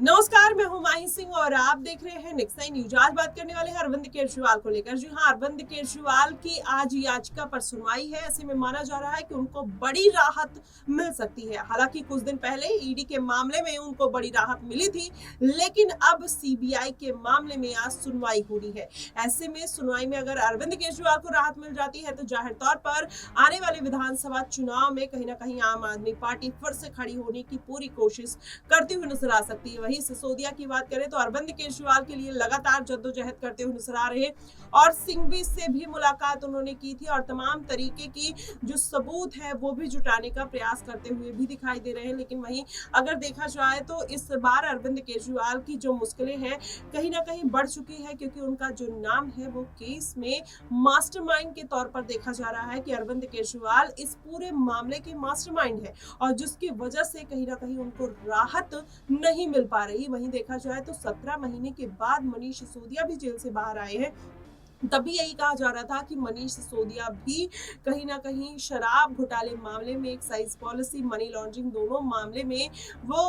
नमस्कार, मैं हूं माही सिंह और आप देख रहे हैं नेक्स्ट नाइन न्यूज। आज बात करने वाले हैं अरविंद केजरीवाल को लेकर। जी हां, अरविंद केजरीवाल की आज याचिका पर सुनवाई है। ऐसे में माना जा रहा है कि उनको बड़ी राहत मिल सकती है। हालांकि कुछ दिन पहले ईडी के मामले में उनको बड़ी राहत मिली थी, लेकिन अब सीबीआई के मामले में आज सुनवाई हो रही है। ऐसे में सुनवाई में अगर अरविंद केजरीवाल को राहत मिल जाती है तो जाहिर तौर पर आने वाले विधानसभा चुनाव में कहीं ना कहीं आम आदमी पार्टी फिर से खड़ी होने की पूरी कोशिश करती हुई नजर आ सकती है। वहीं सिसोदिया की बात करें तो अरविंद केजरीवाल के लिए लगातार जद्दोजहद करते हुए नजर आ रहे हैं और सिंघवी से भी मुलाकात उन्होंने की थी और तमाम तरीके की जो सबूत है वो भी जुटाने का प्रयास करते हुए भी दिखाई दे रहे हैं। लेकिन वहीं अगर देखा जाए तो इस बार अरविंद केजरीवाल की जो मुश्किलें हैं कहीं ना कहीं बढ़ चुकी है, क्योंकि उनका जो नाम है वो केस में मास्टरमाइंड के तौर पर देखा जा रहा है कि अरविंद केजरीवाल इस पूरे मामले के मास्टरमाइंड है और जिसकी वजह से कहीं ना कहीं उनको राहत नहीं मिल पा रही। वहीं देखा जाए तो 17 महीने के बाद मनीष सिसोदिया भी जेल से बाहर आए हैं। तभी यही कहा जा रहा था कि मनीष सिसोदिया भी कहीं ना कहीं शराब घोटाले मामले में, एक्साइज पॉलिसी, मनी लॉन्ड्रिंग दोनों मामले में वो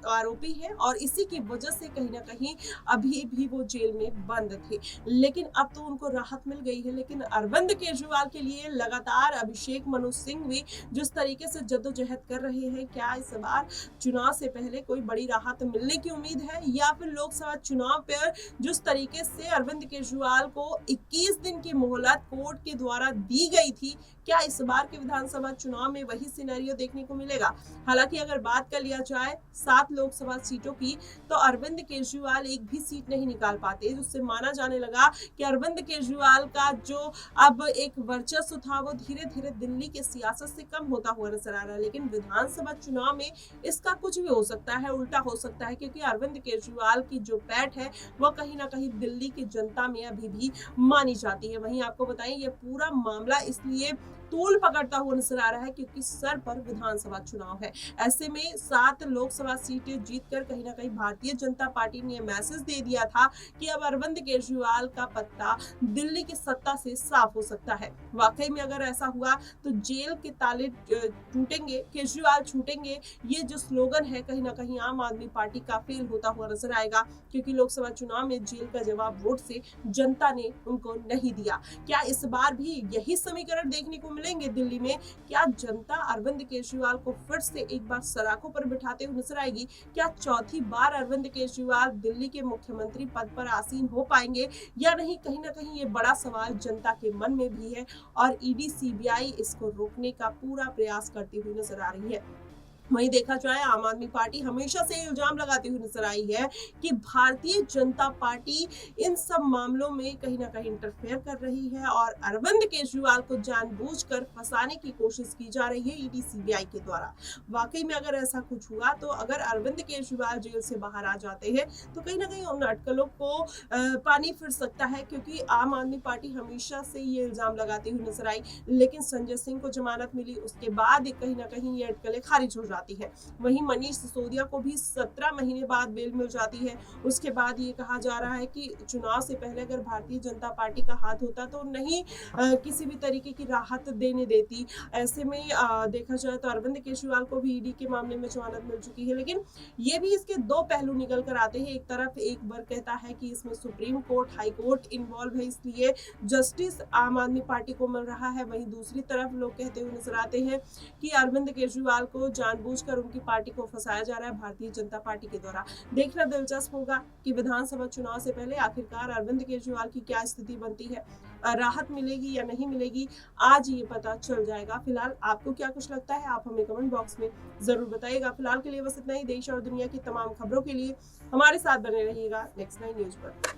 आरोपी है और इसी की वजह से कहीं ना कहीं अभी भी वो जेल में बंद थे। लेकिन अब तो उनको राहत मिल गई है। लेकिन अरविंद केजरीवाल के लिए लगातार अभिषेक मनु सिंघवी जिस तरीके से जद्दोजहद कर रहे हैं, क्या इस बार चुनाव से पहले कोई बड़ी राहत मिलने की उम्मीद है, या फिर लोकसभा चुनाव पर जिस तरीके से अरविंद केजरीवाल को 21 दिन की मोहलत कोर्ट के द्वारा दी गई थी, क्या इस बार के विधानसभा चुनाव में वही सिनेरियो देखने को मिलेगा? हालांकि अगर बात कर लिया जाए 7 लोकसभा सीटों की तो अरविंद केजरीवाल एक भी सीट नहीं निकाल पाते, जिससे माना जाने लगा कि अरविंद केजरीवाल का जो अब एक वर्चस्व था वो धीरे धीरे दिल्ली के सियासत से कम होता हुआ नजर आ रहा है। लेकिन विधानसभा चुनाव में इसका कुछ भी हो सकता है, उल्टा हो सकता है, क्योंकि अरविंद केजरीवाल की जो बैठ है वो कहीं ना कहीं दिल्ली की जनता में अभी भी मानी जाती है। वहीं आपको बताएं ये पूरा मामला इसलिए तूल पकड़ता हुआ नजर आ रहा है क्योंकि सर पर विधानसभा चुनाव है। ऐसे में 7 लोकसभा सीटें जीतकर कहीं ना कहीं भारतीय जनता पार्टी ने मैसेज दे दिया था कि अब अरविंद केजरीवाल का पत्ता दिल्ली की सत्ता से साफ हो सकता है। वाकई में अगर ऐसा हुआ तो जेल के ताले टूटेंगे, केजरीवाल छूटेंगे, ये जो स्लोगन है कहीं ना कहीं आम आदमी पार्टी का फेल होता हुआ नजर आएगा, क्योंकि लोकसभा चुनाव में जेल का जवाब वोट से जनता ने उनको नहीं दिया। क्या इस बार भी यही समीकरण देखने को मिलेंगे दिल्ली में? क्या जनता अरविंद केजरीवाल को फिर से एक बार सराखों पर बिठाते हुए नजर आएगी? क्या चौथी बार अरविंद केजरीवाल दिल्ली के मुख्यमंत्री पद पर आसीन हो पाएंगे या नहीं? कहीं ना कहीं ये बड़ा सवाल जनता के मन में भी है और ईडी सीबीआई इसको रोकने का पूरा प्रयास करती हुई नजर आ रही है। वहीं देखा जाए आम आदमी पार्टी हमेशा से इल्जाम लगाती हुई नजर आई है कि भारतीय जनता पार्टी इन सब मामलों में कहीं ना कहीं इंटरफेयर कर रही है और अरविंद केजरीवाल को जानबूझकर फंसाने की कोशिश की जा रही है ईडी सीबीआई के द्वारा। वाकई में अगर ऐसा कुछ हुआ तो अगर अरविंद केजरीवाल जेल से बाहर आ जाते हैं तो कहीं ना कहीं उन अटकलों को पानी फिर सकता है, क्योंकि आम आदमी पार्टी हमेशा से ये इल्जाम लगाती हुई नजर आई। लेकिन संजय सिंह को जमानत मिली, उसके बाद कहीं ना कहीं ये अटकलें खारिज हो जाती है। वहीं मनीष सिसोदिया को भी 17 महीने बाद बेल मिल जाती है। उसके बाद ये कहा जा रहा है कि चुनाव से पहले अगर भारतीय जनता पार्टी का हाथ होता तो नहीं किसी भी तरीके की राहत देने देती। ऐसे में देखा जाए तो अरविंद केजरीवाल को भी ईडी के मामले में जमानत मिल चुकी है। लेकिन ये भी इसके दो पहलू निकल कर आते हैं। एक तरफ एक वर्ग कहता है कि इसमें supreme court, high court involve है, इसलिए जस्टिस आम आदमी पार्टी को मिल रहा है। वहीं दूसरी तरफ लोग कहते हुए नजर आते हैं कि अरविंद केजरीवाल को जानबूझकर उनकी पार्टी को फंसाया जा रहा है भारतीय जनता पार्टी के द्वारा। देखना दिलचस्प होगा कि विधानसभा चुनाव से पहले आखिरकार अरविंद केजरीवाल की क्या स्थिति बनती है, राहत मिलेगी या नहीं मिलेगी, आज ये पता चल जाएगा। फिलहाल आपको क्या कुछ लगता है आप हमें कमेंट बॉक्स में जरूर बताइएगा। फिलहाल के लिए बस इतना ही। देश और दुनिया की तमाम खबरों के लिए हमारे साथ बने रहिएगा नेक्स्ट नाइन न्यूज पर।